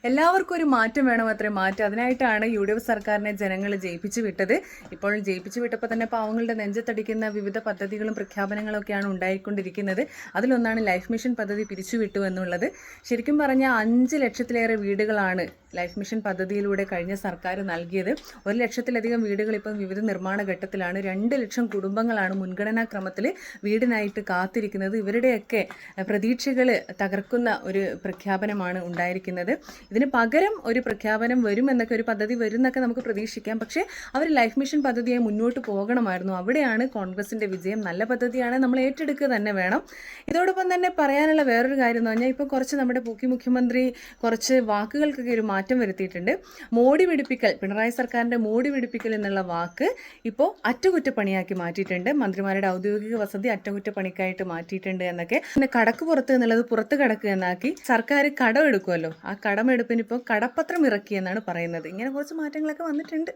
എല്ലാവർക്കും ഒരു മാറ്റം വേണം, അത്രയും മാറ്റം. അതിനായിട്ടാണ് UDF സർക്കാരിനെ ജനങ്ങൾ ജയിപ്പിച്ചു വിട്ടത്. ഇപ്പോൾ ജയിപ്പിച്ചു വിട്ടപ്പോൾ തന്നെ പാവങ്ങളുടെ നെഞ്ചത്തടിക്കുന്ന വിവിധ പദ്ധതികളും പ്രഖ്യാപനങ്ങളും ഒക്കെയാണ് ഉണ്ടായിക്കൊണ്ടിരിക്കുന്നത്. അതിലൊന്നാണ് ലൈഫ് മിഷൻ പദ്ധതി പിരിച്ചുവിട്ടു എന്നുള്ളത്. ശരിക്കും പറഞ്ഞാൽ 5 ലക്ഷത്തിലേറെ വീടുകളാണ് ലൈഫ് മിഷൻ പദ്ധതിയിലൂടെ കഴിഞ്ഞ സർക്കാർ നൽകിയത്. 1 ലക്ഷത്തിലധികം വീടുകൾ ഇപ്പം വിവിധ നിർമ്മാണ ഘട്ടത്തിലാണ്. 2 ലക്ഷം കുടുംബങ്ങളാണ് മുൻഗണനാ ക്രമത്തിൽ വീടിനായിട്ട് കാത്തിരിക്കുന്നത്. ഇവരുടെയൊക്കെ പ്രതീക്ഷകൾ തകർക്കുന്ന ഒരു പ്രഖ്യാപനമാണ് ഉണ്ടായിരിക്കുന്നത്. ഇതിന് പകരം ഒരു പ്രഖ്യാപനം വരുമെന്നൊക്കെ, ഒരു പദ്ധതി വരുമെന്നൊക്കെ നമുക്ക് പ്രതീക്ഷിക്കാം. പക്ഷേ അവർ ലൈഫ് മിഷൻ പദ്ധതിയെ മുന്നോട്ട് പോകണമായിരുന്നു. അവിടെയാണ് കോൺഗ്രസിൻ്റെ വിജയം. നല്ല പദ്ധതിയാണ്, നമ്മൾ ഏറ്റെടുക്കുക തന്നെ വേണം. ഇതോടൊപ്പം തന്നെ പറയാനുള്ള വേറൊരു കാര്യം എന്ന് പറഞ്ഞാൽ, ഇപ്പോൾ കുറച്ച് നമ്മുടെ മുഖ്യമന്ത്രി കുറച്ച് വാക്കുകൾക്കൊക്കെ ഒരു മാറ്റം വരുത്തിയിട്ടുണ്ട്. മോടി പിടിപ്പിക്കൽ, പിണറായി സർക്കാരിൻ്റെ മോടി പിടിപ്പിക്കൽ എന്നുള്ള വാക്ക് ഇപ്പോൾ അറ്റകുറ്റപ്പണിയാക്കി മാറ്റിയിട്ടുണ്ട്. മന്ത്രിമാരുടെ ഔദ്യോഗിക വസതി അറ്റകുറ്റപ്പണിക്കായിട്ട് മാറ്റിയിട്ടുണ്ട് എന്നൊക്കെ. പിന്നെ കടക്ക് പുറത്ത് എന്നുള്ളത് പുറത്ത് കടക്ക് എന്നാക്കി. സർക്കാർ കടം എടുക്കുമല്ലോ, ആ കടമെടുപ്പിന് ഇപ്പോൾ കടപ്പത്രം ഇറക്കി എന്നാണ് പറയുന്നത്. ഇങ്ങനെ കുറച്ച് മാറ്റങ്ങളൊക്കെ വന്നിട്ടുണ്ട്.